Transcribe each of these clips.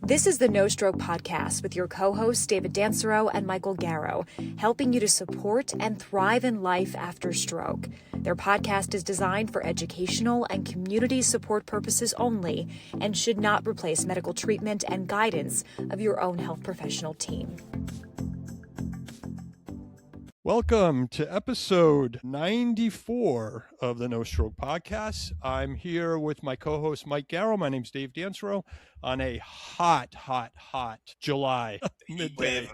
This is the No Stroke Podcast with your co-hosts David Dancero and Michael Garrow, helping you to support and thrive in life after stroke. Their podcast is designed for educational and community support purposes only and should not replace medical treatment and guidance of your own health professional team. Welcome to episode 94 of the No Stroke Podcast. I'm here with my co-host Mike Garrow. My name's Dave Dancero on a hot July midday. Wave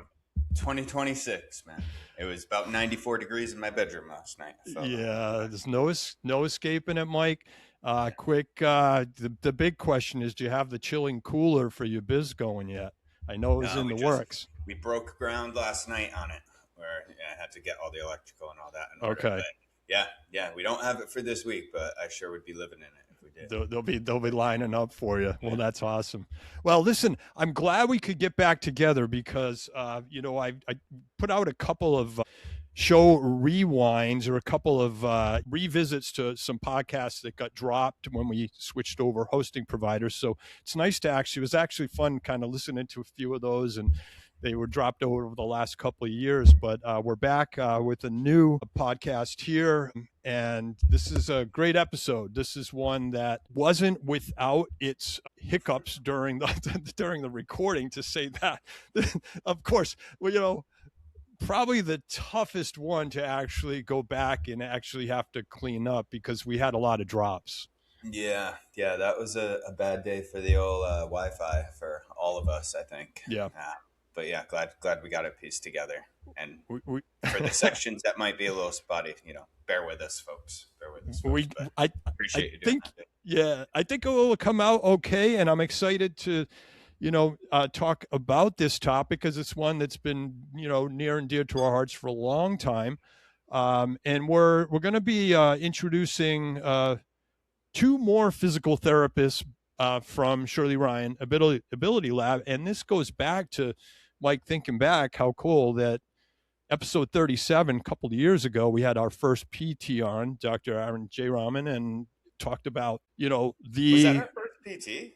2026, man. It was about 94 degrees in my bedroom last night. Yeah, there's no escaping it, Mike. The big question is, do you have the chilling cooler for your biz going yet? I know it was in the works. We broke ground last night on it, where I had to get all the electrical and all that in order. Okay. But yeah, we don't have it for this week, but I sure would be living in it if we did. They'll be lining up for you. Well, that's awesome. Well, listen, I'm glad we could get back together because I put out a couple of show rewinds or a couple of revisits to some podcasts that got dropped when we switched over hosting providers. So it's nice to it was actually fun kind of listening to a few of those, and they were dropped over the last couple of years, but we're back with a new podcast here, and this is a great episode. This is one that wasn't without its hiccups during the recording, to say that. Of course, well, probably the toughest one to actually go back and actually have to clean up because we had a lot of drops. Yeah, that was a bad day for the old Wi-Fi for all of us, I think. Yeah. But yeah, glad we got it pieced together. And for the sections that might be a little spotty, bear with us, folks. I appreciate you doing that. Yeah, I think it will come out okay, and I'm excited to, talk about this topic because it's one that's been, near and dear to our hearts for a long time. And we're going to be introducing two more physical therapists from Shirley Ryan Ability Lab, and this goes back to Mike, thinking back, how cool that episode 37, a couple of years ago, we had our first PT on, Dr. Aaron J. Rahman, and talked about, Was that our first PT?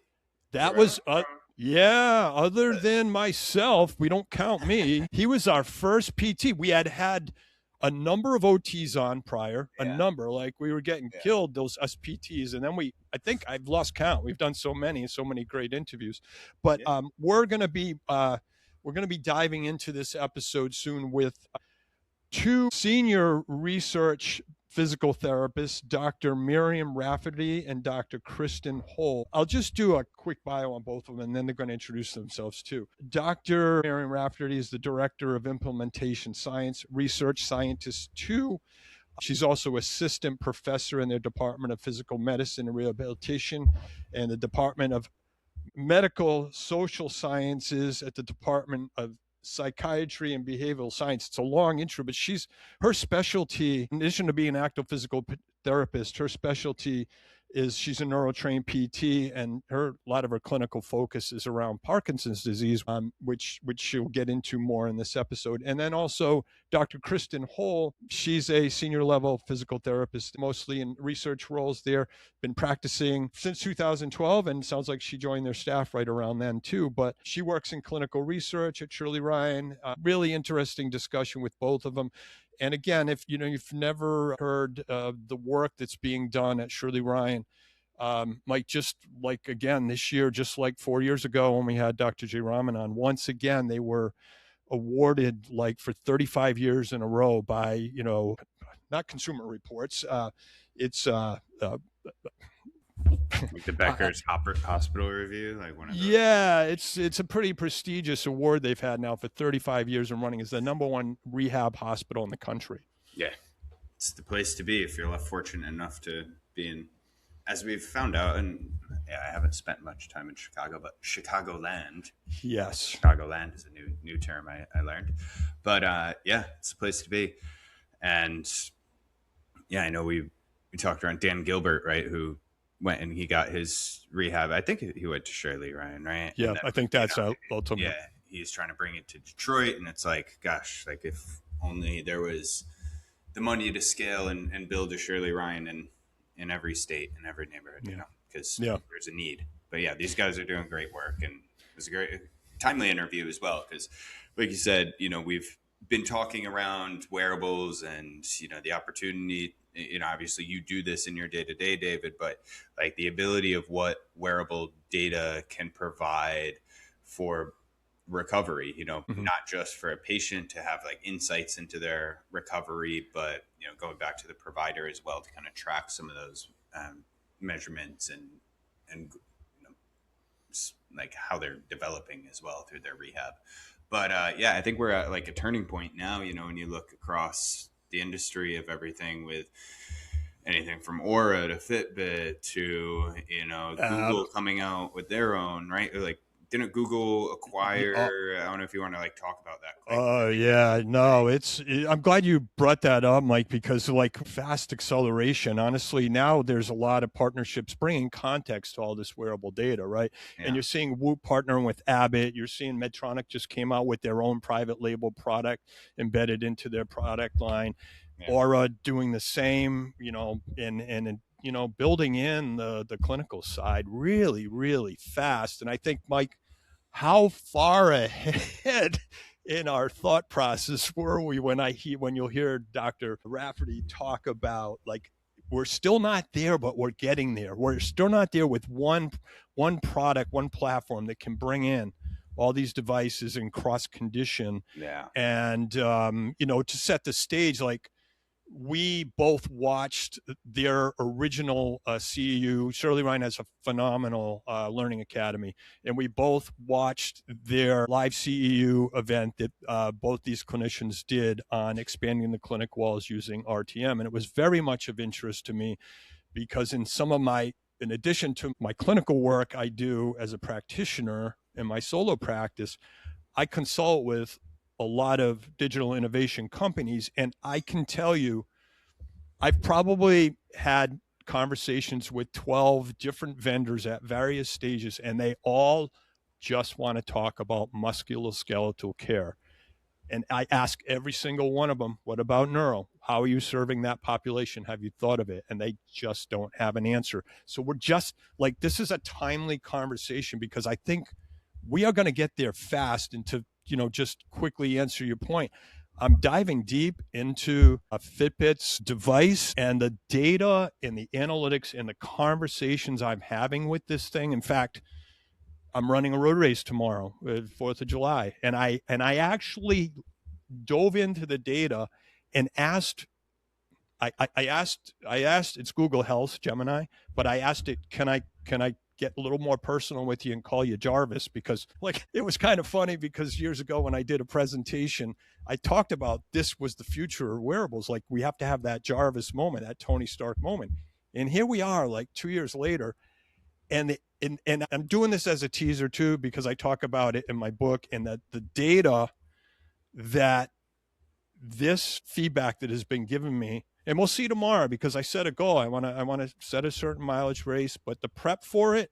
That was, other than myself, we don't count me. He was our first PT. We had a number of OTs on prior, a number, like we were getting killed, those us PTs. And then I think I've lost count. We've done so many great interviews, but we're going to be diving into this episode soon with two senior research physical therapists, Dr. Miriam Rafferty and Dr. Kristen Hull. I'll just do a quick bio on both of them, and then they're going to introduce themselves too. Dr. Miriam Rafferty is the Director of Implementation Science, Research Scientist 2. She's also Assistant Professor in the Department of Physical Medicine and Rehabilitation and the Department of Medical Social Sciences at the Department of Psychiatry and Behavioral Science. It's a long intro, but her specialty, in addition to being an active physical therapist, her specialty is she's a neuro-trained PT, and a lot of her clinical focus is around Parkinson's disease, which she'll get into more in this episode. And then also Dr. Kristen Hull, she's a senior level physical therapist, mostly in research roles there, been practicing since 2012, and sounds like she joined their staff right around then too. But she works in clinical research at Shirley Ryan. Really interesting discussion with both of them. And again, if you've never heard the work that's being done at Shirley Ryan, Mike, just like again this year, just like 4 years ago when we had Dr. J. Rahman on, once again they were awarded like for 35 years in a row by not Consumer Reports, it's like the Becker's Hospital Review, like one of those. Yeah, it's a pretty prestigious award they've had now for 35 years and running. Is the number one rehab hospital in the country. Yeah, it's the place to be if you're left fortunate enough to be in, as we've found out. And I haven't spent much time in Chicago, but Chicagoland. Yes, Chicagoland is a new term I learned. But it's a place to be. And I know we talked around Dan Gilbert, right, who went and he got his rehab. I think he went to Shirley Ryan, right? Yeah, I think that's ultimate. Yeah, he's trying to bring it to Detroit, and it's like, gosh, like if only there was the money to scale and build a Shirley Ryan in every state, in every neighborhood, because there's a need. But yeah, these guys are doing great work, and was a great, timely interview as well. Because like you said, we've been talking around wearables and, the opportunity, obviously you do this in your day to day, David, but like the ability of what wearable data can provide for recovery, not just for a patient to have like insights into their recovery, but, going back to the provider as well to kind of track some of those measurements and like how they're developing as well through their rehab. But I think we're at like a turning point now, when you look across the industry of everything with anything from Aura to Fitbit to, Google coming out with their own, right? Like, didn't Google acquire, I don't know if you want to like talk about that. Oh yeah, no, I'm glad you brought that up, Mike, because like fast acceleration, honestly, now there's a lot of partnerships bringing context to all this wearable data, right? Yeah. And you're seeing Whoop partnering with Abbott. You're seeing Medtronic just came out with their own private label product embedded into their product line. Yeah. Aura doing the same, and building in the clinical side really, really fast. And I think, Mike, how far ahead in our thought process were we when you'll hear Dr. Rafferty talk about, like, we're still not there, but we're getting there. We're still not there with one product, one platform that can bring in all these devices and cross condition. Yeah. And, to set the stage, like, we both watched their original CEU. Shirley Ryan has a phenomenal learning academy, and we both watched their live CEU event that both these clinicians did on expanding the clinic walls using RTM. And it was very much of interest to me because in addition to my clinical work I do as a practitioner in my solo practice, I consult with a lot of digital innovation companies. And I can tell you, I've probably had conversations with 12 different vendors at various stages, and they all just want to talk about musculoskeletal care. And I ask every single one of them, what about neuro? How are you serving that population? Have you thought of it? And they just don't have an answer. So we're just like, this is a timely conversation because I think we are going to get there fast. And to, just quickly answer your point, I'm diving deep into a Fitbit's device and the data and the analytics and the conversations I'm having with this thing. In fact, I'm running a road race tomorrow, 4th of July. And I actually dove into the data and asked, I asked, it's Google Health, Gemini, but I asked it, can I get a little more personal with you and call you Jarvis? Because like, it was kind of funny because years ago when I did a presentation, I talked about this was the future of wearables. Like, we have to have that Jarvis moment, that Tony Stark moment. And here we are like 2 years later. And I'm doing this as a teaser too, because I talk about it in my book, and that the data that this feedback that has been given me, and we'll see tomorrow because I set a goal. I want to set a certain mileage race, but the prep for it,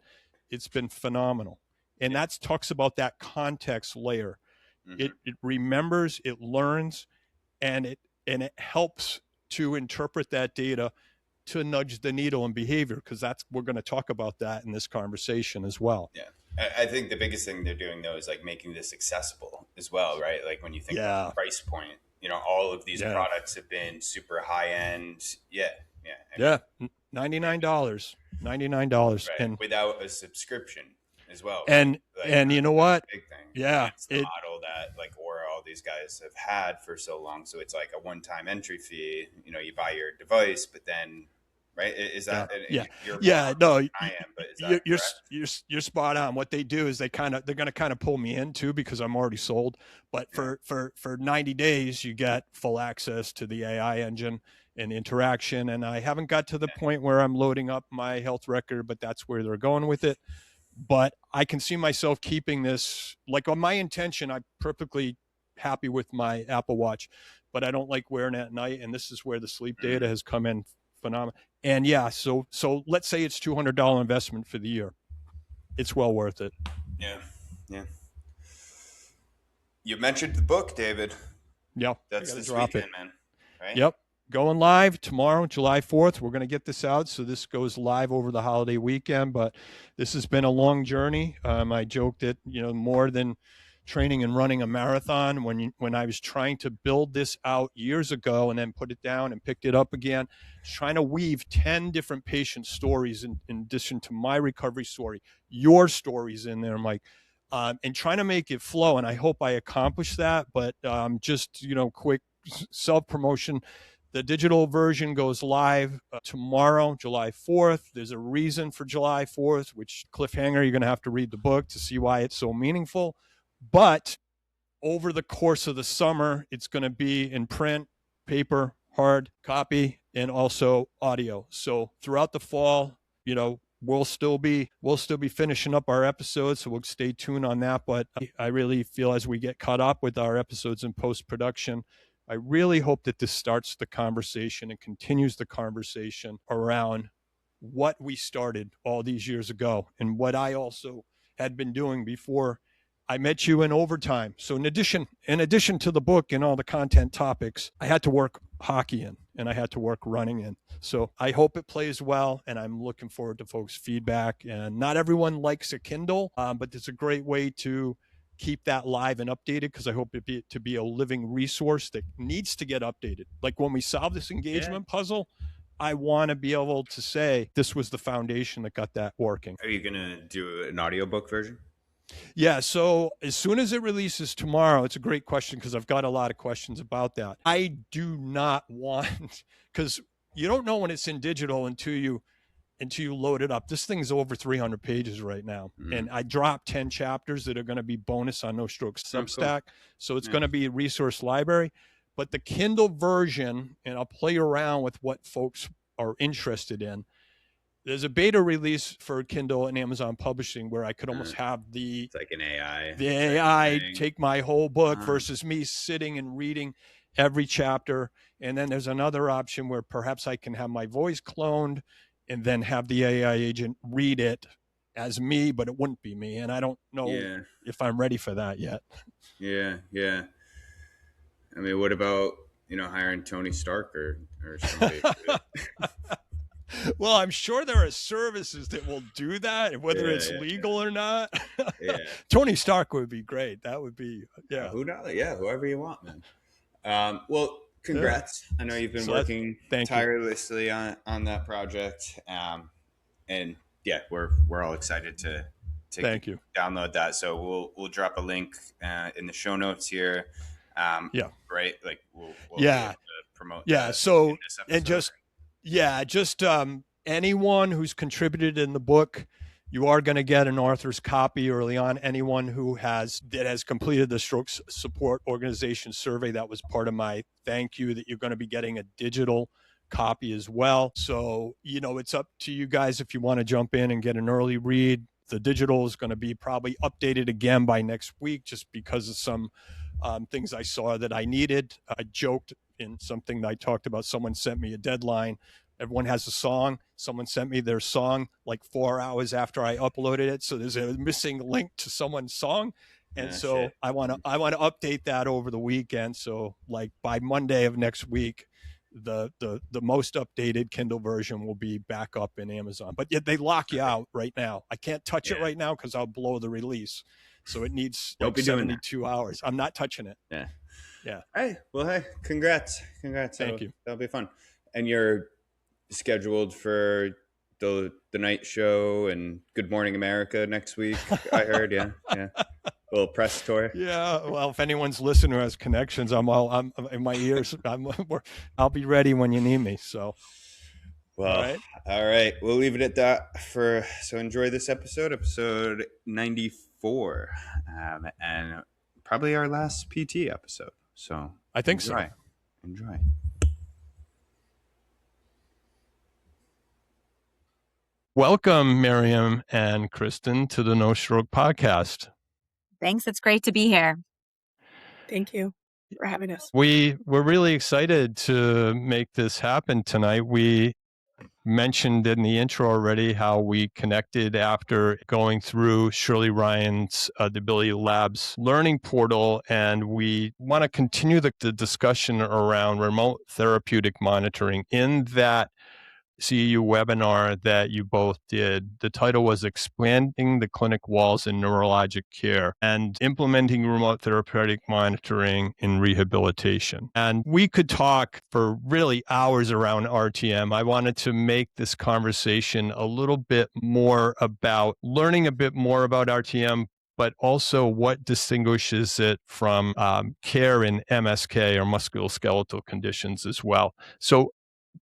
it's been phenomenal. And that talks about that context layer. Mm-hmm. It remembers, it learns, and it helps to interpret that data to nudge the needle in behavior, because we're going to talk about that in this conversation as well. Yeah. I think the biggest thing they're doing though is like making this accessible as well, right? Like when you think about the price point, all of these products have been super high end. Yeah. $99. Right. And without a subscription as well. And like, and you know what? Big thing. Yeah. It's the model that like Aura, all these guys have had for so long. So it's like a one-time entry fee. You buy your device, but then, right? Is that? No, I am, but is that you're spot on. What they do is they're going to kind of pull me in too, because I'm already sold. But for 90 days, you get full access to the AI engine and interaction. And I haven't got to the point where I'm loading up my health record, but that's where they're going with it. But I can see myself keeping this, like, on my intention. I'm perfectly happy with my Apple Watch, but I don't like wearing it at night. And this is where the sleep data has come in phenomenal. And so let's say it's $200 investment for the year. It's well worth it. Yeah. You mentioned the book, David. Yeah. That's this weekend, man. Right? Yep. going live tomorrow, July 4th. We're going to get this out. So this goes live over the holiday weekend, but this has been a long journey. I joked that, more than training and running a marathon, when I was trying to build this out years ago and then put it down and picked it up again, trying to weave 10 different patient stories in addition to my recovery story, your stories in there, Mike, and trying to make it flow. And I hope I accomplished that, but just, quick self-promotion. The digital version goes live tomorrow, July 4th. There's a reason for July 4th, which cliffhanger, you're going to have to read the book to see why it's so meaningful. But over the course of the summer, it's going to be in print, paper, hard copy, and also audio. So throughout the fall, we'll still be finishing up our episodes, so we'll stay tuned on that. But I really feel as we get caught up with our episodes in post-production, I really hope that this starts the conversation and continues the conversation around what we started all these years ago and what I also had been doing before I met you in overtime. So in addition to the book and all the content topics, I had to work hockey in and I had to work running in. So I hope it plays well, and I'm looking forward to folks' feedback. And not everyone likes a Kindle, but it's a great way to keep that live and updated, because I hope it to be a living resource that needs to get updated. Like when we solve this engagement puzzle, I want to be able to say this was the foundation that got that working. Are you going to do an audiobook version? Yeah, so as soon as it releases tomorrow, it's a great question because I've got a lot of questions about that. I do not want, because you don't know when it's in digital until you load it up. This thing's over 300 pages right now. And I dropped 10 chapters that are going to be bonus on No Stroke Substack. Cool. So it's going to be a resource library. But the Kindle version, and I'll play around with what folks are interested in. There's a beta release for Kindle and Amazon Publishing where I could almost have it's like an AI. The AI take my whole book versus me sitting and reading every chapter. And then there's another option where perhaps I can have my voice cloned and then have the AI agent read it as me, but it wouldn't be me. And I don't know if I'm ready for that yet. Yeah. I mean, what about, hiring Tony Stark or somebody? Well, I'm sure there are services that will do that, whether it's legal or not. Tony Stark would be great. That would be, who knows? Yeah, whoever you want, man. Well, congrats. I know you've been working tirelessly on that project. And yeah, we're all excited to thank you. Download that. So we'll drop a link in the show notes here. Right. Like we'll be able to promote. Yeah. So, and just anyone who's contributed in the book, you are going to get an author's copy early on. Anyone that has completed the Stroke Support Organization survey, that was part of my thank you, that you're going to be getting a digital copy as well. So, it's up to you guys if you want to jump in and get an early read. The digital is going to be probably updated again by next week, just because of some things I saw that I needed. I joked in something that I talked about. Someone sent me a deadline. Everyone has a song. Someone sent me their song like 4 hours after I uploaded it. So there's a missing link to someone's song. And I want to update that over the weekend. So like by Monday of next week, the most updated Kindle version will be back up in Amazon. But yet they lock you out right now. I can't touch it right now because I'll blow the release. So it needs like 72 hours. I'm not touching it. Yeah. Hey, congrats. Thank you. That'll be fun. And you're scheduled for the night show and Good Morning America next week, I heard. Yeah. A little press tour. Yeah. Well, if anyone's listening who has connections, I'm in my ears. I'll be ready when you need me. So. Well, all right. We'll leave it at that so enjoy this episode 94, and probably our last PT episode. So I think so. Enjoy. Welcome, Miriam and Kristen, to the No Stroke podcast. Thanks. It's great to be here. Thank you for having us. We're really excited to make this happen tonight. mentioned in the intro already how we connected after going through Shirley Ryan's the Ability Lab's learning portal, and we want to continue the discussion around remote therapeutic monitoring in that CEU webinar that you both did. The title was Expanding the Clinic Walls in Neurologic Care and Implementing Remote Therapeutic Monitoring in Rehabilitation. And we could talk for really hours around RTM. I wanted to make this conversation a little bit more about learning a bit more about RTM, but also what distinguishes it from care in MSK or musculoskeletal conditions as well. So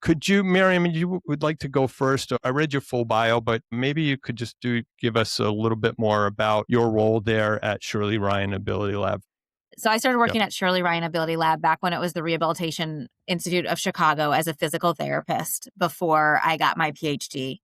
could you, Miriam, you would like to go first? I read your full bio, but maybe you could just give us a little bit more about your role there at Shirley Ryan Ability Lab. So I started working at Shirley Ryan Ability Lab back when it was the Rehabilitation Institute of Chicago as a physical therapist before I got my PhD.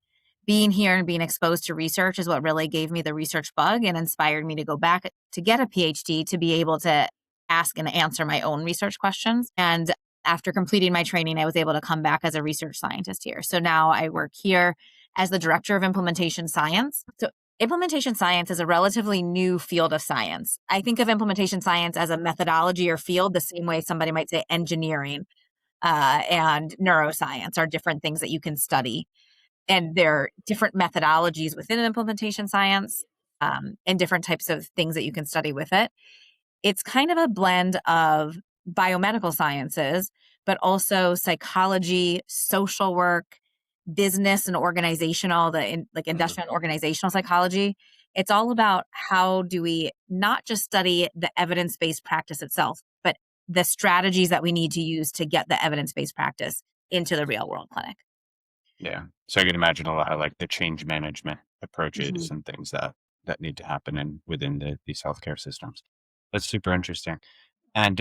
Being here and being exposed to research is what really gave me the research bug and inspired me to go back to get a PhD to be able to ask and answer my own research questions. And after completing my training, I was able to come back as a research scientist here. So now I work here as the director of implementation science. So implementation science is a relatively new field of science. I think of implementation science as a methodology or field, the same way somebody might say engineering and neuroscience are different things that you can study. And there are different methodologies within implementation science and different types of things that you can study with it. It's kind of a blend of biomedical sciences, but also psychology, social work, business and organizational, like industrial and organizational psychology. It's all about how do we not just study the evidence-based practice itself, but the strategies that we need to use to get the evidence-based practice into the real world clinic. Yeah. So I can imagine a lot of like the change management approaches and things that need to happen within these healthcare systems. That's super interesting. And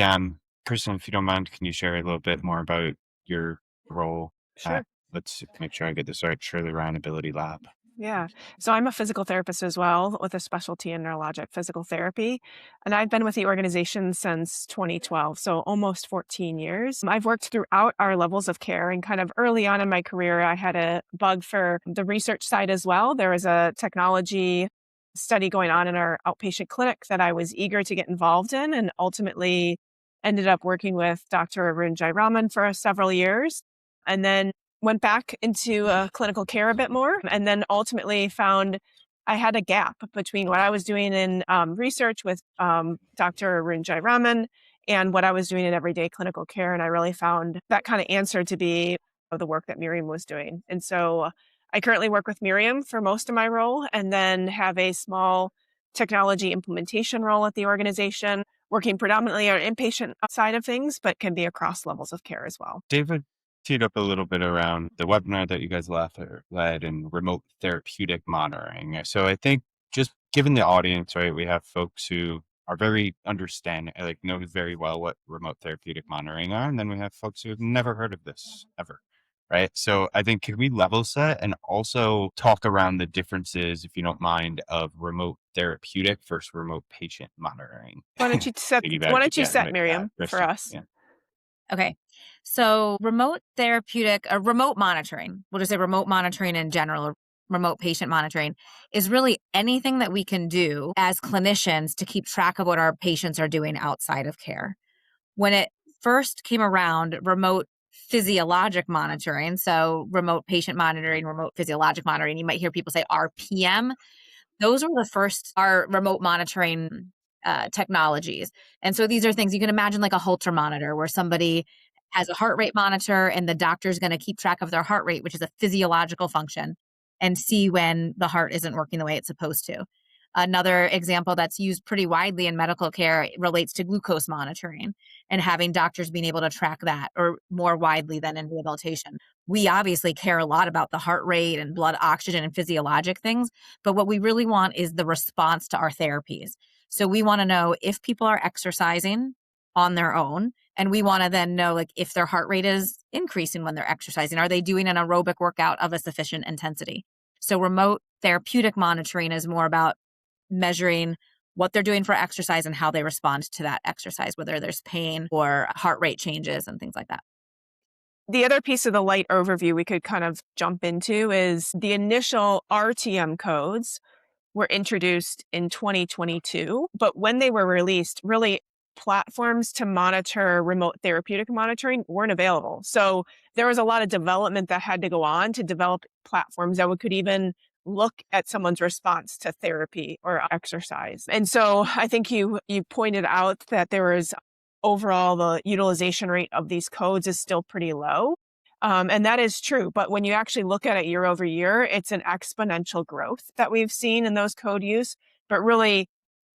Kristen, if you don't mind, can you share a little bit more about your role Sure. let's make sure I get this right, Shirley Ryan Ability Lab? Yeah. So I'm a physical therapist as well with a specialty in neurologic physical therapy. And I've been with the organization since 2012, so almost 14 years. I've worked throughout our levels of care, and kind of early on in my career, I had a bug for the research side as well. There was a technology study going on in our outpatient clinic that I was eager to get involved in, and ultimately ended up working with Dr. Arun Jairaman for several years. And then went back into clinical care a bit more, and then ultimately found I had a gap between what I was doing in research with Dr. Arun Jairaman and what I was doing in everyday clinical care. And I really found that kind of answer to be the work that Miriam was doing. And so I currently work with Miriam for most of my role, and then have a small technology implementation role at the organization, working predominantly on inpatient side of things, but can be across levels of care as well. David teed up a little bit around the webinar that you guys led and remote therapeutic monitoring. So I think just given the audience, right, we have folks who are very understanding, like know very well what remote therapeutic monitoring are. And then we have folks who have never heard of this ever. Right. So I think, can we level set and also talk around the differences, if you don't mind, of remote therapeutic versus remote patient monitoring? Why don't you set Miriam for us? Yeah. Okay. So remote monitoring, we'll just say remote monitoring in general, or remote patient monitoring, is really anything that we can do as clinicians to keep track of what our patients are doing outside of care. When it first came around, remote physiologic monitoring, so remote patient monitoring, remote physiologic monitoring, you might hear people say RPM. Those were the first, our remote monitoring technologies. And so these are things you can imagine, like a Holter monitor, where somebody has a heart rate monitor and the doctor's going to keep track of their heart rate, which is a physiological function, and see when the heart isn't working the way it's supposed to. Another example that's used pretty widely in medical care relates to glucose monitoring and having doctors being able to track that, or more widely than in rehabilitation. We obviously care a lot about the heart rate and blood oxygen and physiologic things, but what we really want is the response to our therapies. So we want to know if people are exercising on their own, and we want to then know, like, if their heart rate is increasing when they're exercising. Are they doing an aerobic workout of a sufficient intensity? So remote therapeutic monitoring is more about measuring what they're doing for exercise and how they respond to that exercise, whether there's pain or heart rate changes and things like that. The other piece of the light overview we could kind of jump into is the initial RTM codes were introduced in 2022, but when they were released, really platforms to monitor remote therapeutic monitoring weren't available. So there was a lot of development that had to go on to develop platforms that could even look at someone's response to therapy or exercise. And so I think you pointed out that there is overall the utilization rate of these codes is still pretty low. And that is true. But when you actually look at it year over year, it's an exponential growth that we've seen in those code use. But really,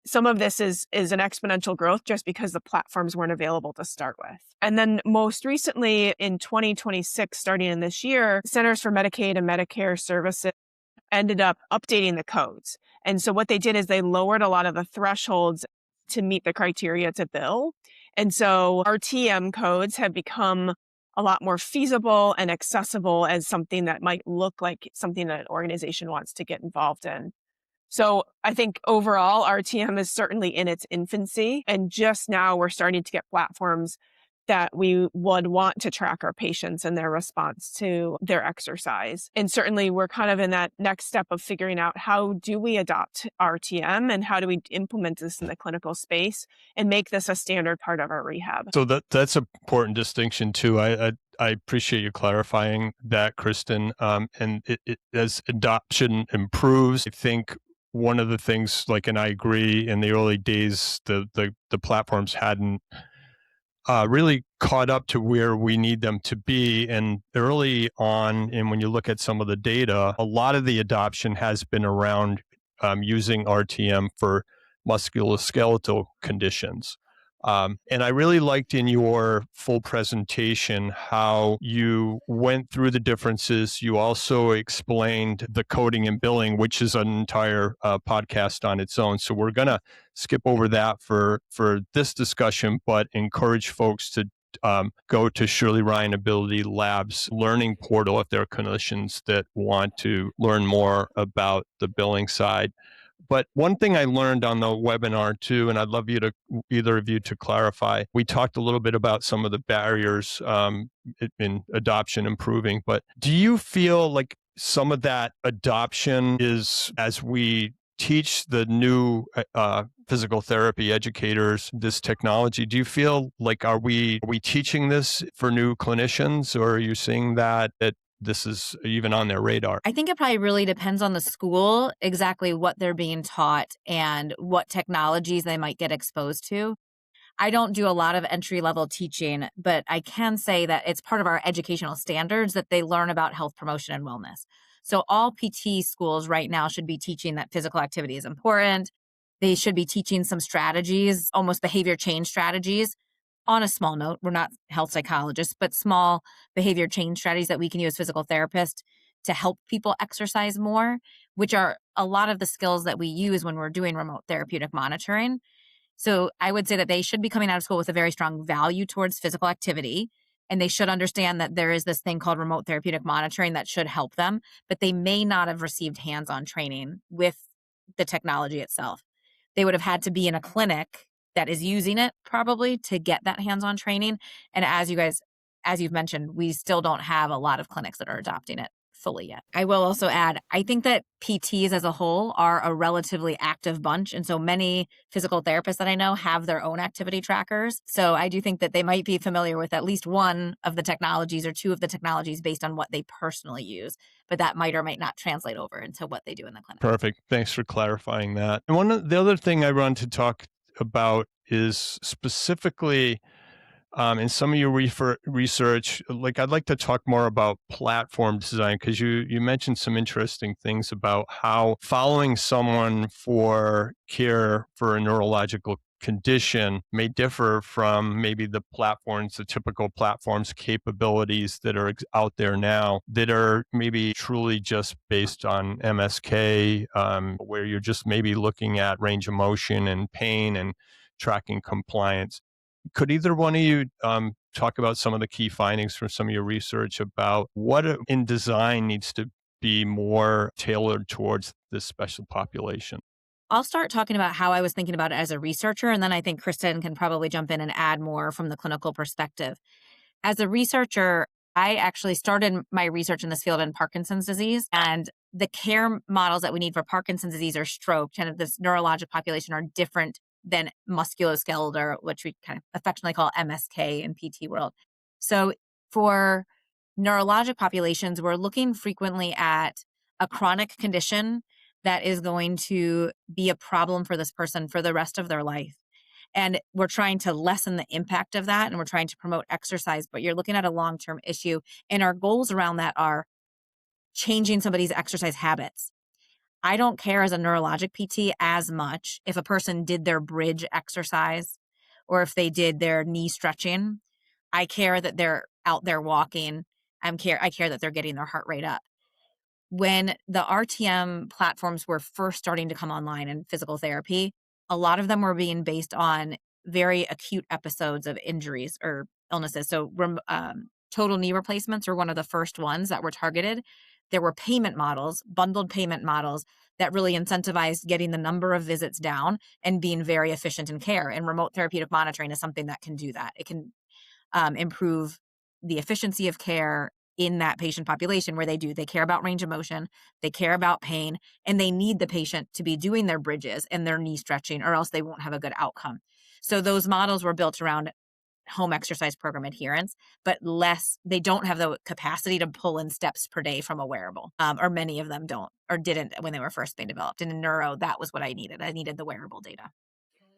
some of this is an exponential growth just because the platforms weren't available to start with. And then most recently in 2026, starting in this year, Centers for Medicaid and Medicare Services ended up updating the codes. And so what they did is they lowered a lot of the thresholds to meet the criteria to bill. And so RTM codes have become a lot more feasible and accessible as something that might look like something that an organization wants to get involved in. So I think overall, RTM is certainly in its infancy. And just now we're starting to get platforms that we would want to track our patients and their response to their exercise. And certainly we're kind of in that next step of figuring out how do we adopt RTM and how do we implement this in the clinical space and make this a standard part of our rehab. So that's an important distinction too. I appreciate you clarifying that, Kristen. And as adoption improves, I think one of the things, and I agree, in the early days, the platforms hadn't really caught up to where we need them to be. And early on, and when you look at some of the data, a lot of the adoption has been around using RTM for musculoskeletal conditions. And I really liked in your full presentation how you went through the differences. You also explained the coding and billing, which is an entire podcast on its own. So we're going to skip over that for this discussion, but encourage folks to go to Shirley Ryan Ability Lab's learning portal if there are clinicians that want to learn more about the billing side. But one thing I learned on the webinar too, and I'd love either of you to clarify, we talked a little bit about some of the barriers in adoption improving, but do you feel like some of that adoption is, as we teach the new physical therapy educators this technology, do you feel like are we teaching this for new clinicians, or are you seeing that this is even on their radar? I think it probably really depends on the school, exactly what they're being taught and what technologies they might get exposed to. I don't do a lot of entry-level teaching, but I can say that it's part of our educational standards that they learn about health promotion and wellness. So all PT schools right now should be teaching that physical activity is important. They should be teaching some strategies, almost behavior change strategies. On a small note, we're not health psychologists, but small behavior change strategies that we can use as physical therapists to help people exercise more, which are a lot of the skills that we use when we're doing remote therapeutic monitoring. So I would say that they should be coming out of school with a very strong value towards physical activity, and they should understand that there is this thing called remote therapeutic monitoring that should help them, but they may not have received hands-on training with the technology itself. They would have had to be in a clinic that is using it probably to get that hands-on training. And as you've mentioned, we still don't have a lot of clinics that are adopting it fully yet. I will also add, I think that PTs as a whole are a relatively active bunch. And so many physical therapists that I know have their own activity trackers. So I do think that they might be familiar with at least one of the technologies or two of the technologies based on what they personally use. But that might or might not translate over into what they do in the clinic. Perfect. Thanks for clarifying that. And the other thing I want to talk about is specifically in some of your research, I'd like to talk more about platform design, because you mentioned some interesting things about how following someone for care for a neurological condition may differ from maybe the typical platforms capabilities that are out there now that are maybe truly just based on MSK, where you're just maybe looking at range of motion and pain and tracking compliance. Could either one of you talk about some of the key findings from some of your research about what in design needs to be more tailored towards this special population? I'll start talking about how I was thinking about it as a researcher, and then I think Kristen can probably jump in and add more from the clinical perspective. As a researcher, I actually started my research in this field in Parkinson's disease, and the care models that we need for Parkinson's disease or stroke, kind of this neurologic population, are different than musculoskeletal, which we kind of affectionately call MSK in PT world. So for neurologic populations, we're looking frequently at a chronic condition that is going to be a problem for this person for the rest of their life. And we're trying to lessen the impact of that, and we're trying to promote exercise, but you're looking at a long-term issue. And our goals around that are changing somebody's exercise habits. I don't care as a neurologic PT as much if a person did their bridge exercise or if they did their knee stretching. I care that they're out there walking. I care that they're getting their heart rate up. When the RTM platforms were first starting to come online in physical therapy, a lot of them were being based on very acute episodes of injuries or illnesses. So total knee replacements were one of the first ones that were targeted. There were payment models, bundled payment models that really incentivized getting the number of visits down and being very efficient in care. And remote therapeutic monitoring is something that can do that. It can improve the efficiency of care in that patient population where they care about range of motion, they care about pain, and they need the patient to be doing their bridges and their knee stretching, or else they won't have a good outcome. So those models were built around home exercise program adherence, but they don't have the capacity to pull in steps per day from a wearable, or many of them don't or didn't when they were first being developed. And in neuro, that was what I needed. I needed the wearable data.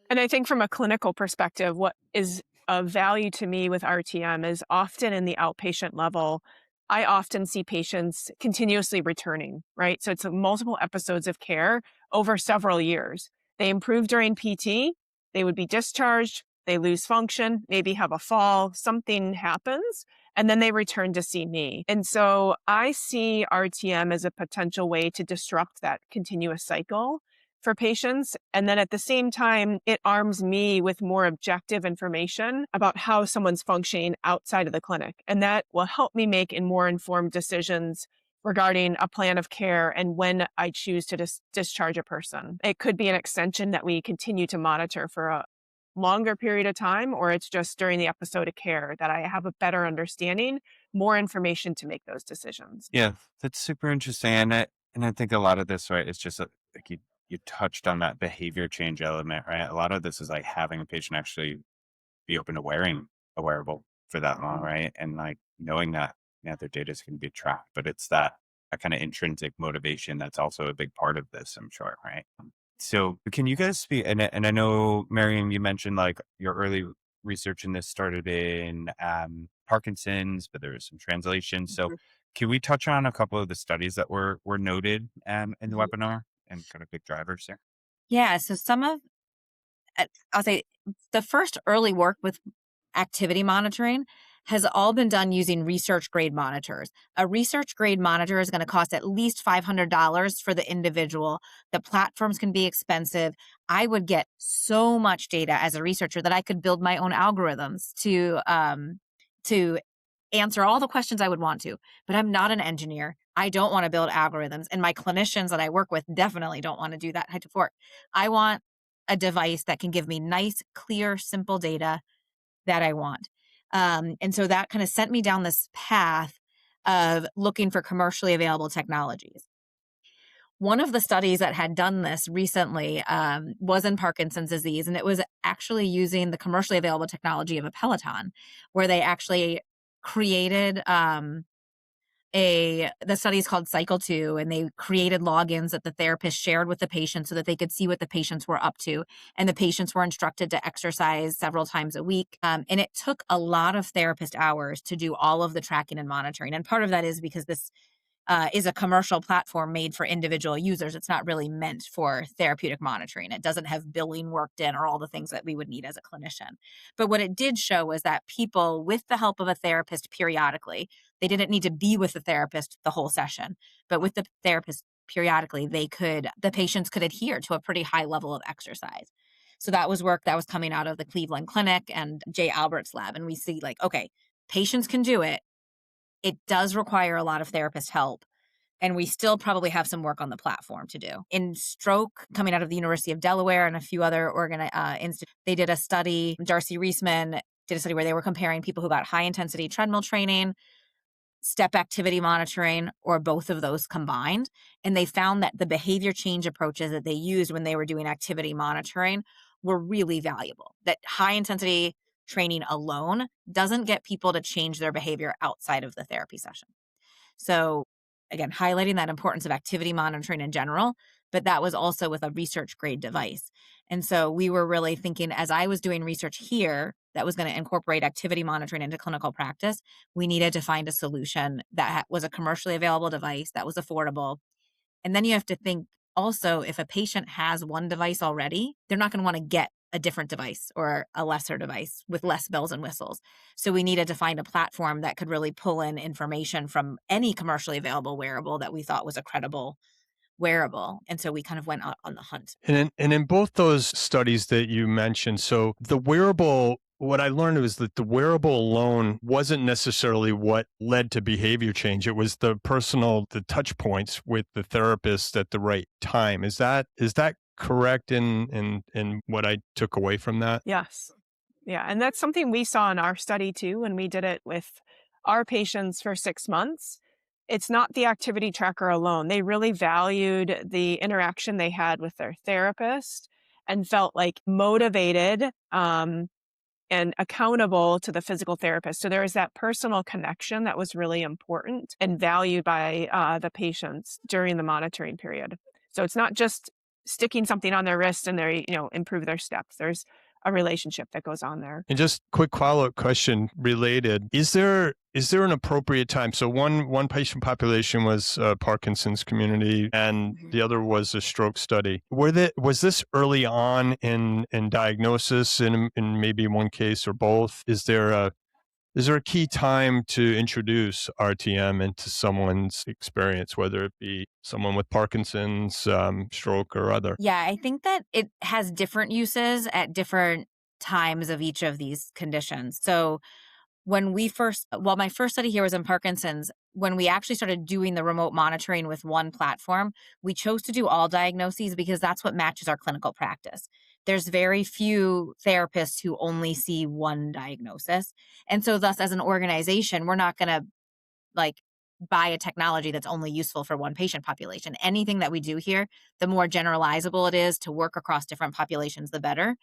And I think from a clinical perspective, what is of value to me with RTM is often in the outpatient level, I often see patients continuously returning, right? So it's multiple episodes of care over several years. They improve during PT, they would be discharged, they lose function, maybe have a fall, something happens, and then they return to see me. And so I see RTM as a potential way to disrupt that continuous cycle for patients. And then at the same time, it arms me with more objective information about how someone's functioning outside of the clinic. And that will help me make more informed decisions regarding a plan of care and when I choose to discharge a person. It could be an extension that we continue to monitor for a longer period of time, or it's just during the episode of care that I have a better understanding, more information to make those decisions. Yeah, that's super interesting. And I think a lot of this, right, is just like you touched on that behavior change element, right? A lot of this is like having a patient actually be open to wearing a wearable for that long, right? And like knowing that their data is going to be tracked, but it's that kind of intrinsic motivation that's also a big part of this, I'm sure, right? So can you guys speak, and I know, Miriam, you mentioned like your early research in this started in Parkinson's, but there was some translation. So can we touch on a couple of the studies that were noted in the webinar and kind of big drivers there? Yeah. So I'll say the first early work with activity monitoring has all been done using research grade monitors. A research grade monitor is going to cost at least $500 for the individual. The platforms can be expensive. I would get so much data as a researcher that I could build my own algorithms to answer all the questions I would want to, but I'm not an engineer. I don't want to build algorithms, and my clinicians that I work with definitely don't want to do that type of work. I want a device that can give me nice, clear, simple data that I want. And so that kind of sent me down this path of looking for commercially available technologies. One of the studies that had done this recently was in Parkinson's disease, and it was actually using the commercially available technology of a Peloton, where they actually created the study is called Cycle 2, and they created logins that the therapist shared with the patient so that they could see what the patients were up to. And the patients were instructed to exercise several times a week. And it took a lot of therapist hours to do all of the tracking and monitoring. And part of that is because this is a commercial platform made for individual users. It's not really meant for therapeutic monitoring. It doesn't have billing worked in or all the things that we would need as a clinician. But what it did show was that people, with the help of a therapist periodically, they didn't need to be with the therapist the whole session, but with the therapist periodically, the patients could adhere to a pretty high level of exercise. So that was work that was coming out of the Cleveland Clinic and Jay Albert's lab. And we see like, okay, patients can do it. It does require a lot of therapist help, and we still probably have some work on the platform to do. In stroke, coming out of the University of Delaware and a few other institutes, they did a study. Darcy Reisman did a study where they were comparing people who got high-intensity treadmill training step activity monitoring, or both of those combined. And they found that the behavior change approaches that they used when they were doing activity monitoring were really valuable. That high intensity training alone doesn't get people to change their behavior outside of the therapy session. So again, highlighting that importance of activity monitoring in general, but that was also with a research grade device. And so we were really thinking, as I was doing research here that was going to incorporate activity monitoring into clinical practice, we needed to find a solution that was a commercially available device that was affordable. And then you have to think also, if a patient has one device already, they're not going to want to get a different device or a lesser device with less bells and whistles. So we needed to find a platform that could really pull in information from any commercially available wearable that we thought was a credible wearable. And so we kind of went out on the hunt. And in both those studies that you mentioned, so the wearable, what I learned was that the wearable alone wasn't necessarily what led to behavior change. It was the touch points with the therapist at the right time. Is that correct in what I took away from that? Yes. Yeah. And that's something we saw in our study too, when we did it with our patients for 6 months. It's not the activity tracker alone. They really valued the interaction they had with their therapist and felt like motivated and accountable to the physical therapist. So there was that personal connection that was really important and valued by the patients during the monitoring period. So it's not just sticking something on their wrist and they, improve their steps. There's a relationship that goes on there. And just quick follow-up question related. Is there an appropriate time? So one patient population was Parkinson's community and the other was a stroke study. Was this early on in diagnosis in maybe one case or both? Is there a key time to introduce RTM into someone's experience, whether it be someone with Parkinson's, stroke, or other? Yeah, I think that it has different uses at different times of each of these conditions. So when my first study here was in Parkinson's, when we actually started doing the remote monitoring with one platform, we chose to do all diagnoses because that's what matches our clinical practice. There's very few therapists who only see one diagnosis. And so thus, as an organization, we're not going to buy a technology that's only useful for one patient population. Anything that we do here, the more generalizable it is to work across different populations, the better.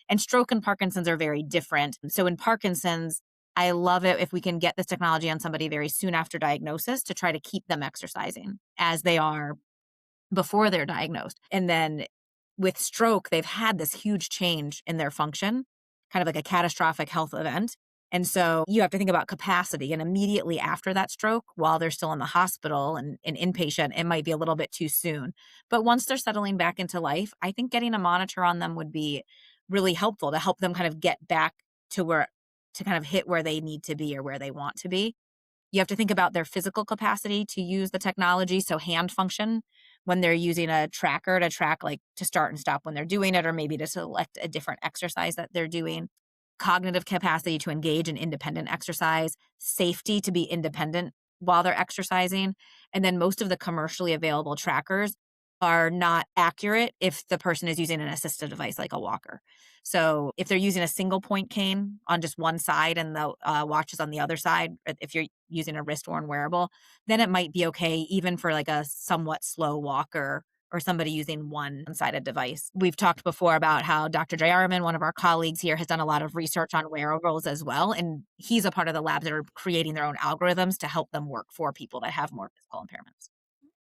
And stroke and Parkinson's are very different. So in Parkinson's, I love it if we can get this technology on somebody very soon after diagnosis to try to keep them exercising as they are before they're diagnosed. And then with stroke, they've had this huge change in their function, kind of like a catastrophic health event. And so you have to think about capacity. And immediately after that stroke, while they're still in the hospital and inpatient, it might be a little bit too soon. But once they're settling back into life, I think getting a monitor on them would be really helpful to help them kind of get back to kind of hit where they need to be or where they want to be. You have to think about their physical capacity to use the technology. So hand function, when they're using a tracker to track, to start and stop when they're doing it, or maybe to select a different exercise that they're doing. Cognitive capacity to engage in independent exercise, safety to be independent while they're exercising. And then most of the commercially available trackers are not accurate if the person is using an assistive device like a walker. So if they're using a single point cane on just one side and the watch is on the other side, if you're using a wrist-worn wearable, then it might be okay even for a somewhat slow walker or somebody using one-sided device. We've talked before about how Dr. Jayaraman, one of our colleagues here, has done a lot of research on wearables as well. And he's a part of the labs that are creating their own algorithms to help them work for people that have more physical impairments.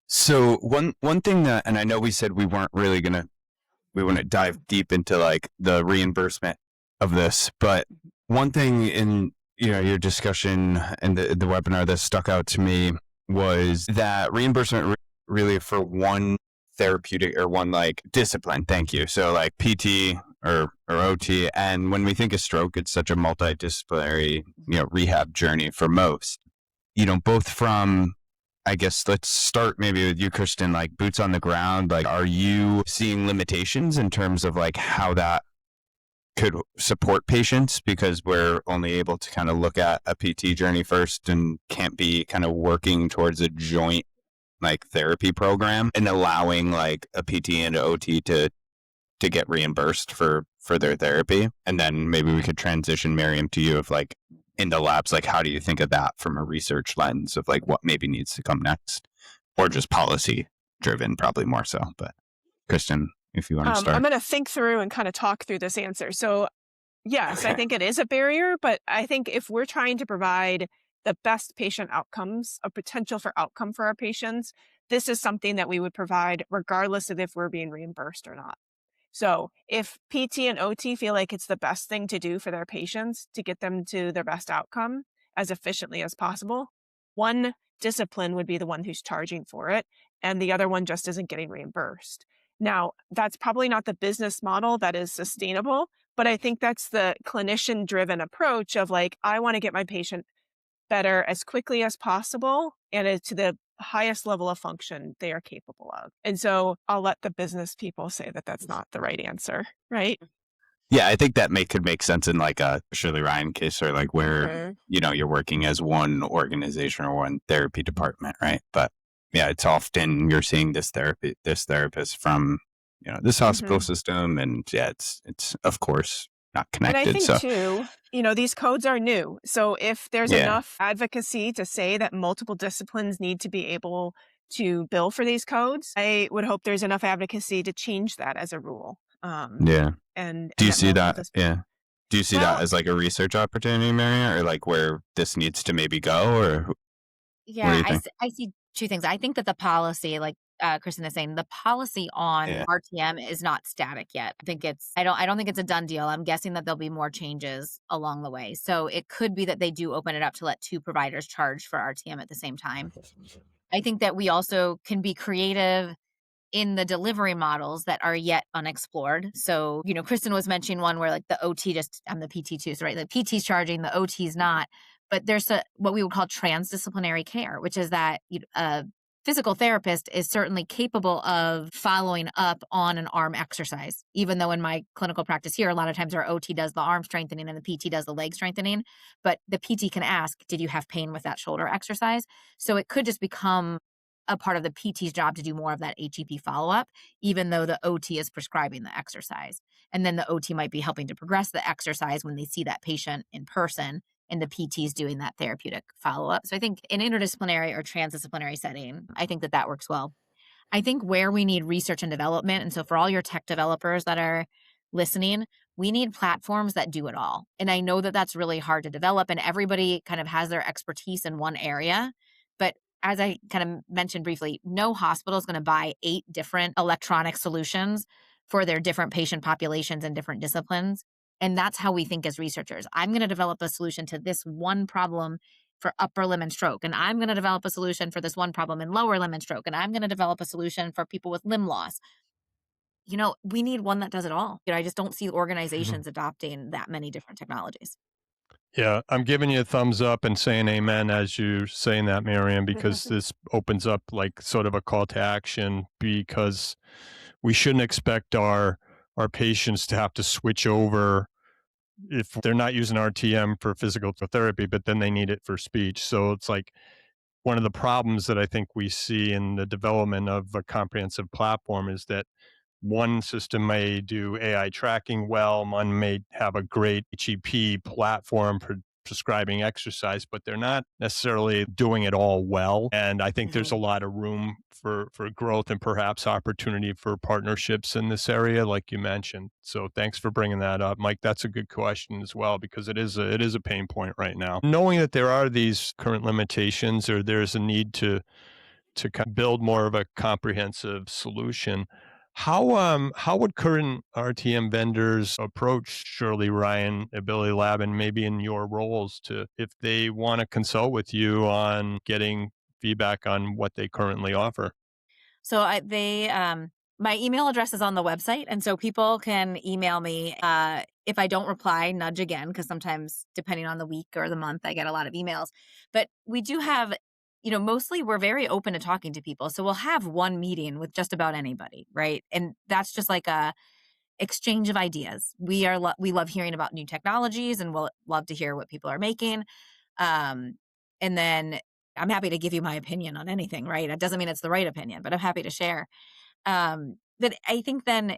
So one thing that, and I know we said we want to dive deep into the reimbursement of this, but one thing in your discussion and the webinar that stuck out to me was that reimbursement really for one therapeutic or one discipline. Thank you. So PT or OT. And when we think of stroke, it's such a multidisciplinary, rehab journey for most, both from, I guess, let's start maybe with you, Kristen, boots on the ground. Are you seeing limitations in terms of how that could support patients, because we're only able to kind of look at a PT journey first and can't be kind of working towards a joint therapy program and allowing a PT and an OT to get reimbursed for their therapy? And then maybe we could transition, Miriam, to you of in the labs, like how do you think of that from a research lens of like what maybe needs to come next, or just policy driven, probably more so. But Kristen, if you want to start. I'm going to think through and kind of talk through this answer. So yes, I think it is a barrier, but I think if we're trying to provide the best patient outcomes, a potential for outcome for our patients, this is something that we would provide regardless of if we're being reimbursed or not. So if PT and OT feel like it's the best thing to do for their patients to get them to their best outcome as efficiently as possible, one discipline would be the one who's charging for it, and the other one just isn't getting reimbursed. Now, that's probably not the business model that is sustainable, but I think that's the clinician-driven approach of like, I want to get my patient better as quickly as possible and to the highest level of function they are capable of. And so I'll let the business people say that that's not the right answer, right? Yeah, I think that could make sense in like a Shirley Ryan case, or like where, you're working as one organization or one therapy department, right? But yeah, it's often you're seeing this therapist from, this hospital system, and yeah, it's of course not connected. And I think so too, these codes are new. So if there's enough advocacy to say that multiple disciplines need to be able to bill for these codes, I would hope there's enough advocacy to change that as a rule. And do you see that? Yeah. Do you see Well- that as like a research opportunity, Maria, or like where this needs to maybe go, or what do Yeah, you think? I see two things. I think that the policy, like Kristen is saying, the policy on RTM is not static yet. I don't think it's a done deal. I'm guessing that there'll be more changes along the way. So it could be that they do open it up to let two providers charge for RTM at the same time. I think that we also can be creative in the delivery models that are yet unexplored. So, Kristen was mentioning one where like the OT I'm the PT too, so right, the PT's charging, the OT's not. But there's what we would call transdisciplinary care, which is that a physical therapist is certainly capable of following up on an arm exercise, even though in my clinical practice here, a lot of times our OT does the arm strengthening and the PT does the leg strengthening. But the PT can ask, did you have pain with that shoulder exercise? So it could just become a part of the PT's job to do more of that HEP follow-up, even though the OT is prescribing the exercise. And then the OT might be helping to progress the exercise when they see that patient in person, and the PT is doing that therapeutic follow-up. So I think in interdisciplinary or transdisciplinary setting, I think that works well. I think where we need research and development, and so for all your tech developers that are listening, we need platforms that do it all. And I know that that's really hard to develop, and everybody kind of has their expertise in one area. But as I kind of mentioned briefly, no hospital is going to buy 8 different electronic solutions for their different patient populations and different disciplines. And that's how we think as researchers. I'm going to develop a solution to this one problem for upper limb and stroke. And I'm going to develop a solution for this one problem in lower limb and stroke. And I'm going to develop a solution for people with limb loss. We need one that does it all. I just don't see organizations adopting that many different technologies. Yeah, I'm giving you a thumbs up and saying amen as you're saying that, Miriam, because this opens up like sort of a call to action, because we shouldn't expect our patients to have to switch over if they're not using RTM for physical therapy, but then they need it for speech. So it's like one of the problems that I think we see in the development of a comprehensive platform is that one system may do AI tracking well, one may have a great HEP platform for prescribing exercise, but they're not necessarily doing it all well. And I think there's a lot of room for growth and perhaps opportunity for partnerships in this area, like you mentioned. So thanks for bringing that up, Mike. That's a good question as well, because it is a pain point right now. Knowing that there are these current limitations, or there's a need to build more of a comprehensive solution, how would current RTM vendors approach Shirley Ryan Ability Lab, and maybe in your roles, if they want to consult with you on getting feedback on what they currently offer? So my email address is on the website, and so people can email me. If I don't reply, nudge again, because sometimes depending on the week or the month, I get a lot of emails. But we do have, mostly we're very open to talking to people. So we'll have one meeting with just about anybody, right? And that's just like a exchange of ideas. We love hearing about new technologies, and we'll love to hear what people are making. And then I'm happy to give you my opinion on anything, right? It doesn't mean it's the right opinion, but I'm happy to share. But I think then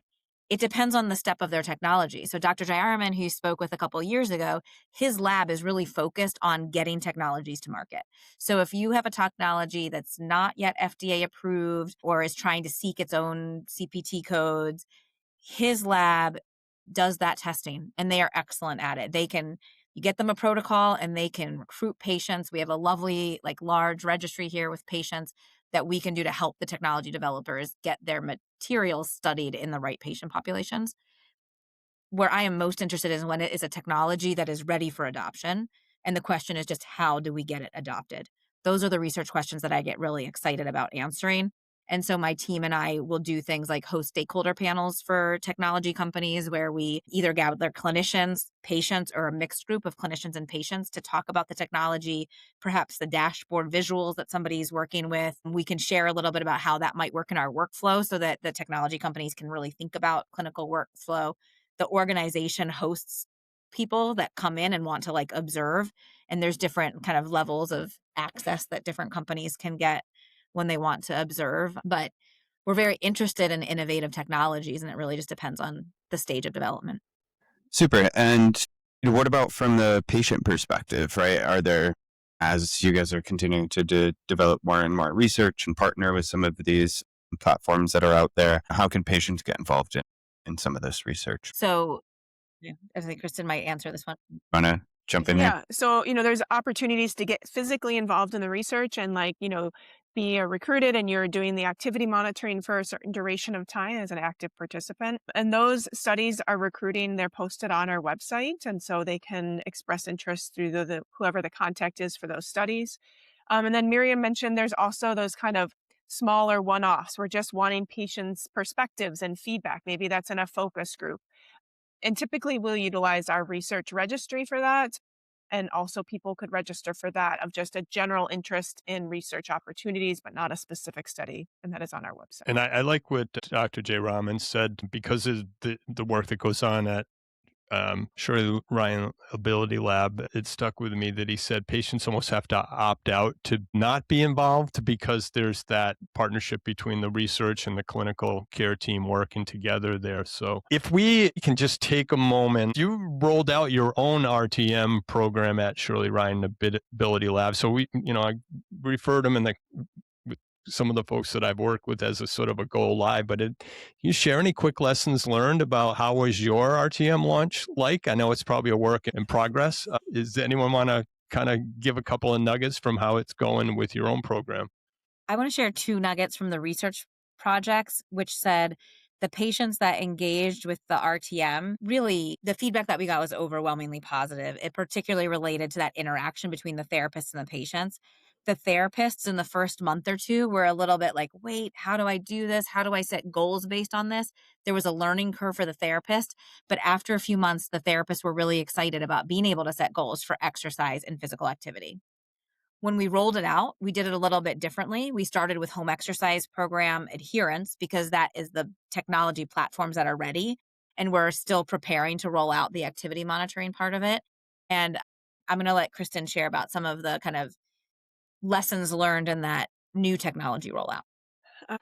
It depends on the step of their technology. So Dr. Jayaraman, who you spoke with a couple of years ago, his lab is really focused on getting technologies to market. So if you have a technology that's not yet FDA approved or is trying to seek its own CPT codes, his lab does that testing, and they are excellent at it. You get them a protocol and they can recruit patients. We have a lovely, large registry here with patients that we can do to help the technology developers get their materials studied in the right patient populations. Where I am most interested is when it is a technology that is ready for adoption. And the question is just, how do we get it adopted? Those are the research questions that I get really excited about answering. And so my team and I will do things like host stakeholder panels for technology companies where we either gather clinicians, patients, or a mixed group of clinicians and patients to talk about the technology, perhaps the dashboard visuals that somebody's working with. We can share a little bit about how that might work in our workflow so that the technology companies can really think about clinical workflow. The organization hosts people that come in and want to observe, and there's different kind of levels of access that different companies can get when they want to observe. But we're very interested in innovative technologies, and it really just depends on the stage of development. Super. And what about from the patient perspective, right? Are there, as you guys are continuing to develop more and more research and partner with some of these platforms that are out there, how can patients get involved in some of this research? So I think Kristen might answer this one. Want to jump in here? Yeah. So, there's opportunities to get physically involved in the research and be recruited, and you're doing the activity monitoring for a certain duration of time as an active participant. And those studies are recruiting, they're posted on our website. And so they can express interest through the whoever the contact is for those studies. And then Miriam mentioned there's also those kind of smaller one-offs. We're just wanting patients' perspectives and feedback. Maybe that's in a focus group. And typically we'll utilize our research registry for that. And also people could register for that of just a general interest in research opportunities, but not a specific study. And that is on our website. And I like what Dr. J. Rahman said, because of the work that goes on at Shirley Ryan Ability Lab, it stuck with me that he said patients almost have to opt out to not be involved because there's that partnership between the research and the clinical care team working together there. So if we can just take a moment, you rolled out your own RTM program at Shirley Ryan Ability Lab. So I referred them with some of the folks that I've worked with as a sort of a go live, but can you share any quick lessons learned about how was your RTM launch like? I know it's probably a work in progress. Does anyone want to kind of give a couple of nuggets from how it's going with your own program? I want to share 2 nuggets from the research projects, which said the patients that engaged with the RTM, really the feedback that we got was overwhelmingly positive. It particularly related to that interaction between the therapists and the patients. The therapists in the first month or 2 were a little bit like, wait, how do I do this? How do I set goals based on this? There was a learning curve for the therapist, but after a few months, the therapists were really excited about being able to set goals for exercise and physical activity. When we rolled it out, we did it a little bit differently. We started with home exercise program adherence because that is the technology platforms that are ready. And we're still preparing to roll out the activity monitoring part of it. And I'm going to let Kristen share about some of the kind of lessons learned in that new technology rollout.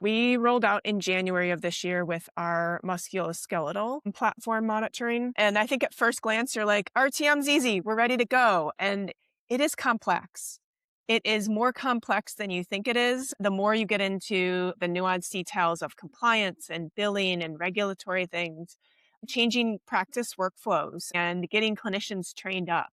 We rolled out in January of this year with our musculoskeletal platform monitoring. And I think at first glance, you're like, RTM's easy, we're ready to go. And it is complex. It is more complex than you think it is. The more you get into the nuanced details of compliance and billing and regulatory things, changing practice workflows and getting clinicians trained up.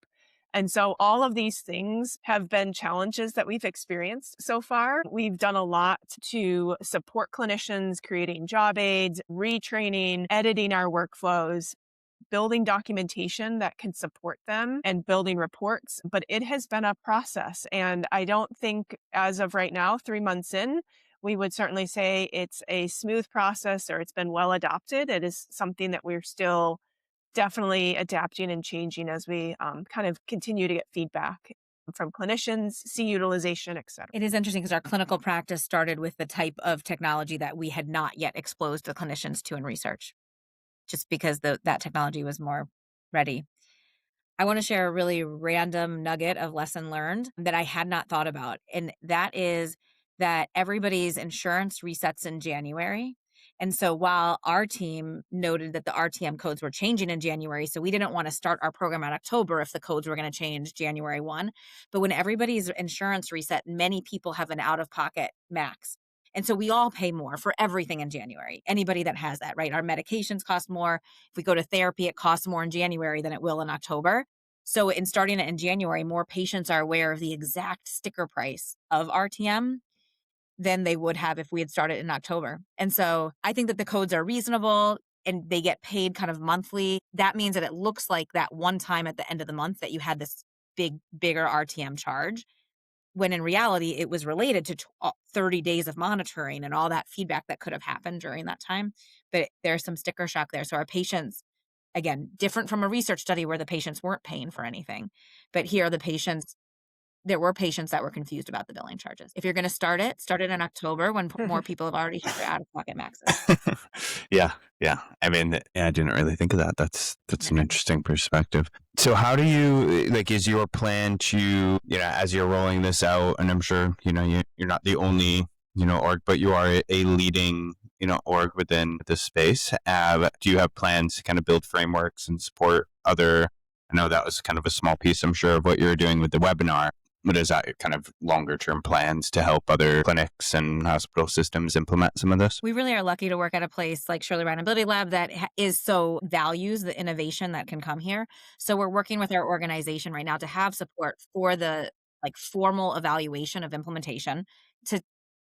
And so all of these things have been challenges that we've experienced so far. We've done a lot to support clinicians, creating job aids, retraining, editing our workflows, building documentation that can support them, and building reports. But it has been a process. And I don't think as of right now, 3 months in, we would certainly say it's a smooth process or it's been well adopted. It is something that we're still definitely adapting and changing as we kind of continue to get feedback from clinicians, see utilization, et cetera. It is interesting because our clinical practice started with the type of technology that we had not yet exposed the clinicians to in research, just because that technology was more ready. I want to share a really random nugget of lesson learned that I had not thought about. And that is that everybody's insurance resets in January. And so while our team noted that the RTM codes were changing in January, so we didn't want to start our program in October if the codes were going to change January 1. But when everybody's insurance reset, many people have an out-of-pocket max. And so we all pay more for everything in January. Anybody that has that, right? Our medications cost more. If we go to therapy, it costs more in January than it will in October. So in starting it in January, more patients are aware of the exact sticker price of RTM than they would have if we had started in October. And so I think that the codes are reasonable and they get paid kind of monthly. That means that it looks like that one time at the end of the month that you had this bigger RTM charge, when in reality, it was related to 30 days of monitoring and all that feedback that could have happened during that time. But there's some sticker shock there. So our patients, again, different from a research study where the patients weren't paying for anything. But here the patients, there were patients that were confused about the billing charges. If you're going to start it in October when more people have already hit their out-of-pocket maxes. Yeah. I mean, I didn't really think of that. That's an interesting perspective. So how do you, like, is your plan to, as you're rolling this out, and I'm sure, you're not the only, org, but you are a leading, org within this space. Do you have plans to kind of build frameworks and support other, I know that was kind of a small piece, I'm sure, of what you're doing with the webinar. But is that kind of longer term plans to help other clinics and hospital systems implement some of this? We really are lucky to work at a place like Shirley Ryan Ability Lab that is so values the innovation that can come here. So we're working with our organization right now to have support for the formal evaluation of implementation, to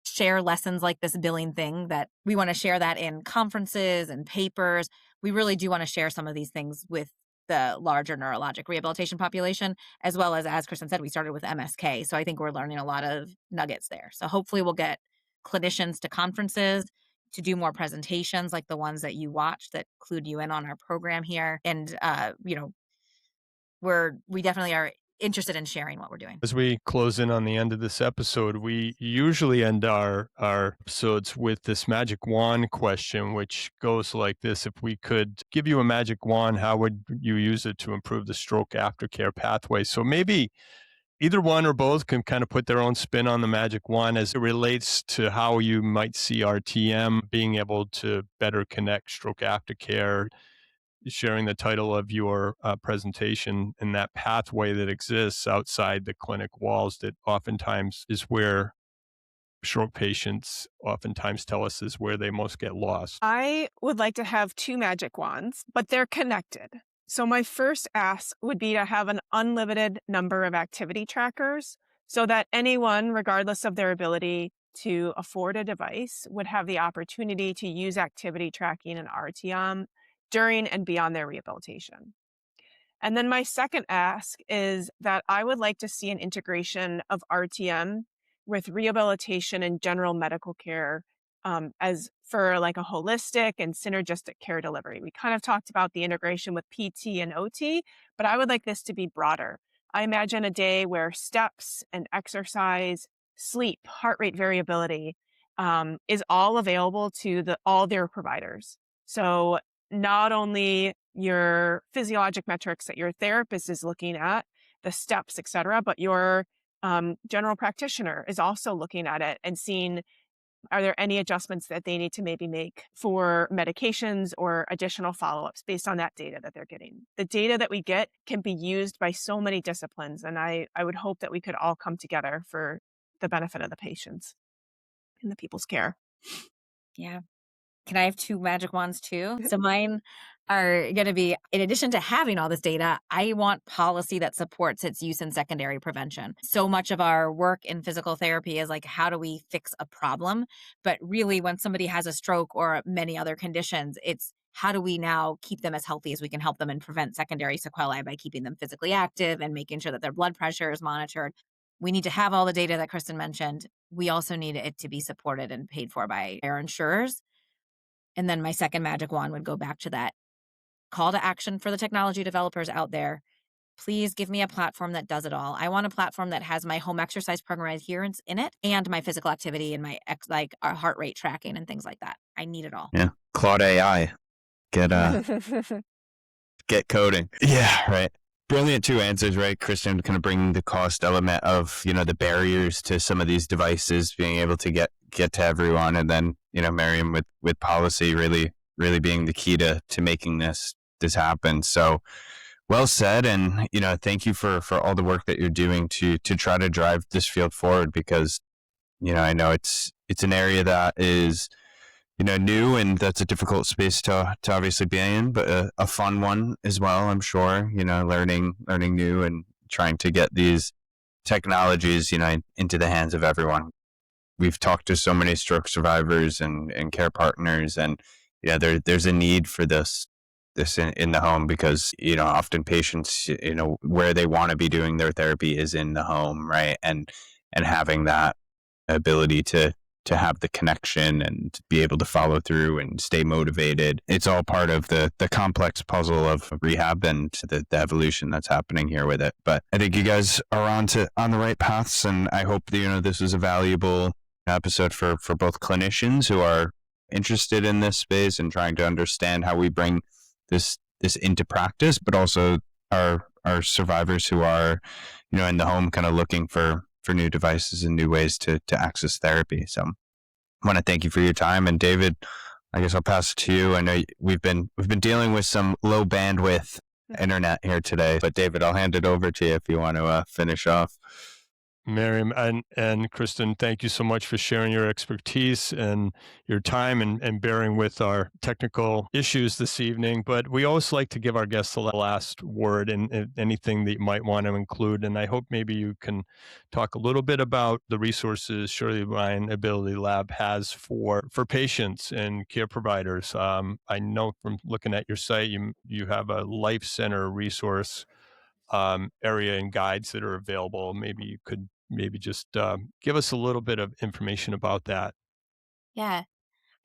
share lessons like this billing thing, that we want to share that in conferences and papers. We really do want to share some of these things with the larger neurologic rehabilitation population, as well as Kristen said, we started with MSK. So I think we're learning a lot of nuggets there. So hopefully we'll get clinicians to conferences to do more presentations like the ones that you watched that clued you in on our program here. And, we definitely are interested in sharing what we're doing. As we close in on the end of this episode, we usually end our episodes with this magic wand question, which goes like this: if we could give you a magic wand, how would you use it to improve the stroke aftercare pathway? So maybe either one or both can kind of put their own spin on the magic wand as it relates to how you might see RTM being able to better connect stroke aftercare, sharing the title of your presentation, and that pathway that exists outside the clinic walls that oftentimes is where stroke patients oftentimes tell us is where they most get lost. I would like to have two magic wands, but they're connected. So my first ask would be to have an unlimited number of activity trackers so that anyone, regardless of their ability to afford a device, would have the opportunity to use activity tracking and RTM during and beyond their rehabilitation. And then my second ask is that I would like to see an integration of RTM with rehabilitation and general medical care as for like a holistic and synergistic care delivery. We kind of talked about the integration with PT and OT, but I would like this to be broader. I imagine a day where steps and exercise, sleep, heart rate variability is all available to all their providers. So not only your physiologic metrics that your therapist is looking at, the steps, et cetera, but your general practitioner is also looking at it and seeing, are there any adjustments that they need to maybe make for medications or additional follow-ups based on that data that they're getting. The data that we get can be used by so many disciplines, and I would hope that we could all come together for the benefit of the patients and the people's care. Yeah. Can I have two magic wands too? So mine are going to be, in addition to having all this data, I want policy that supports its use in secondary prevention. So much of our work in physical therapy is like, how do we fix a problem? But really, when somebody has a stroke or many other conditions, it's how do we now keep them as healthy as we can help them and prevent secondary sequelae by keeping them physically active and making sure that their blood pressure is monitored. We need to have all the data that Kristen mentioned. We also need it to be supported and paid for by our insurers. And then my second magic wand would go back to that call to action for the technology developers out there. Please give me a platform that does it all. I want a platform that has my home exercise program adherence in it and my physical activity and my our heart rate tracking and things like that. I need it all. Yeah. Claude AI. Get coding. Yeah, right. brilliant two answers, right? Kristen kind of bringing the cost element of, the barriers to some of these devices being able to get to everyone. And then, Miriam with policy really being the key to making this happen. So well said. And, thank you for all the work that you're doing to try to drive this field forward, because, I know it's an area that is, new, and that's a difficult space to obviously be in, but a fun one as well, I'm sure, learning new and trying to get these technologies, into the hands of everyone. We've talked to so many stroke survivors and care partners, and, there's a need for this in the home, because, often patients, where they want to be doing their therapy is in the home, right? And having that ability to have the connection and be able to follow through and stay motivated. It's all part of the complex puzzle of rehab and the evolution that's happening here with it. But I think you guys are on the right paths, and I hope that, this was a valuable episode for both clinicians who are interested in this space and trying to understand how we bring this into practice, but also our survivors who are, in the home kind of looking for new devices and new ways to access therapy. So I want to thank you for your time. And David, I guess I'll pass it to you. I know we've been dealing with some low bandwidth internet here today, but David, I'll hand it over to you if you want to finish off. Miriam and Kristen, thank you so much for sharing your expertise and your time and bearing with our technical issues this evening. But we always like to give our guests the last word and anything that you might want to include. And I hope maybe you can talk a little bit about the resources Shirley Ryan Ability Lab has for patients and care providers. I know from looking at your site, you have a Life Center resource area and guides that are available. Maybe you could just give us a little bit of information about that. Yeah.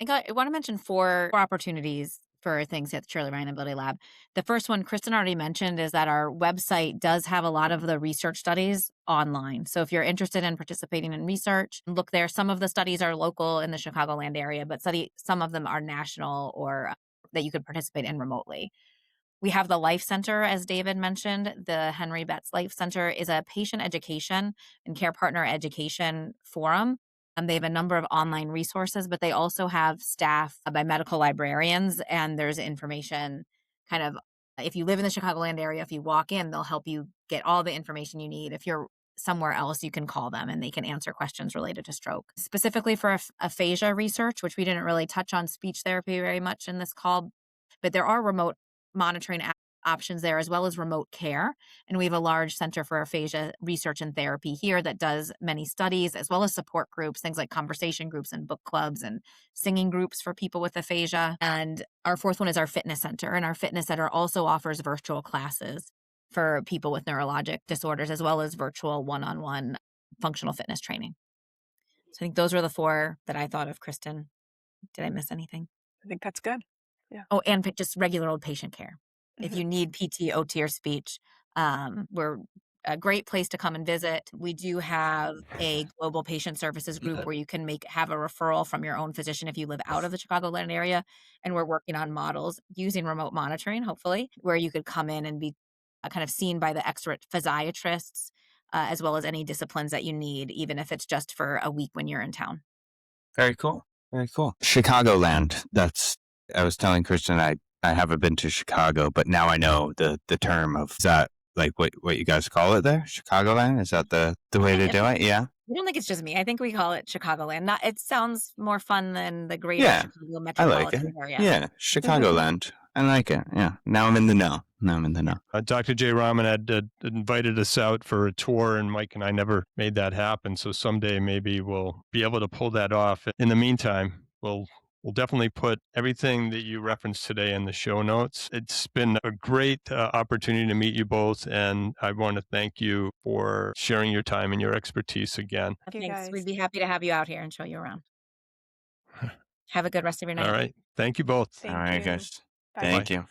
I want to mention four opportunities for things at the Shirley Ryan Ability Lab. The first one, Kristen already mentioned, is that our website does have a lot of the research studies online. So if you're interested in participating in research, look there. Some of the studies are local in the Chicagoland area, but some of them are national or that you could participate in remotely. We have the Life Center, as David mentioned. The Henry Betts Life Center is a patient education and care partner education forum. They have a number of online resources, but they also have staff by medical librarians, and there's information kind of, if you live in the Chicagoland area, if you walk in, they'll help you get all the information you need. If you're somewhere else, you can call them and they can answer questions related to stroke. Specifically for aphasia research, which we didn't really touch on speech therapy very much in this call, but there are remote monitoring options there, as well as remote care. And we have a large center for aphasia research and therapy here that does many studies, as well as support groups, things like conversation groups and book clubs and singing groups for people with aphasia. And our fourth one is our fitness center. And our fitness center also offers virtual classes for people with neurologic disorders, as well as virtual one-on-one functional fitness training. So I think those are the four that I thought of. Kristen, did I miss anything? I think that's good. Yeah. Oh, and just regular old patient care. If you need PT, OT, or speech, we're a great place to come and visit. We do have a global patient services group where you can have a referral from your own physician if you live out of the Chicagoland area. And we're working on models using remote monitoring, hopefully, where you could come in and be kind of seen by the expert physiatrists, as well as any disciplines that you need, even if it's just for a week when you're in town. Very cool. Very cool. Chicagoland. I was telling Kristen I haven't been to Chicago, but now I know the term of, is that like what you guys call it there? Chicagoland? Is that the way to do it? Yeah. I don't think it's just me. I think we call it Chicagoland. It sounds more fun than the greater Chicago metropolitan I like it. area. Yeah, Chicagoland. I like it. Yeah. Now I'm in the know. Dr. J. Rahman had invited us out for a tour, and Mike and I never made that happen. So someday maybe we'll be able to pull that off. In the meantime, we'll definitely put everything that you referenced today in the show notes. It's been a great opportunity to meet you both, and I want to thank you for sharing your time and your expertise again. Thanks. We'd be happy to have you out here and show you around. Have a good rest of your night. All right. Thank you both. All right, guys. Bye. Thank you.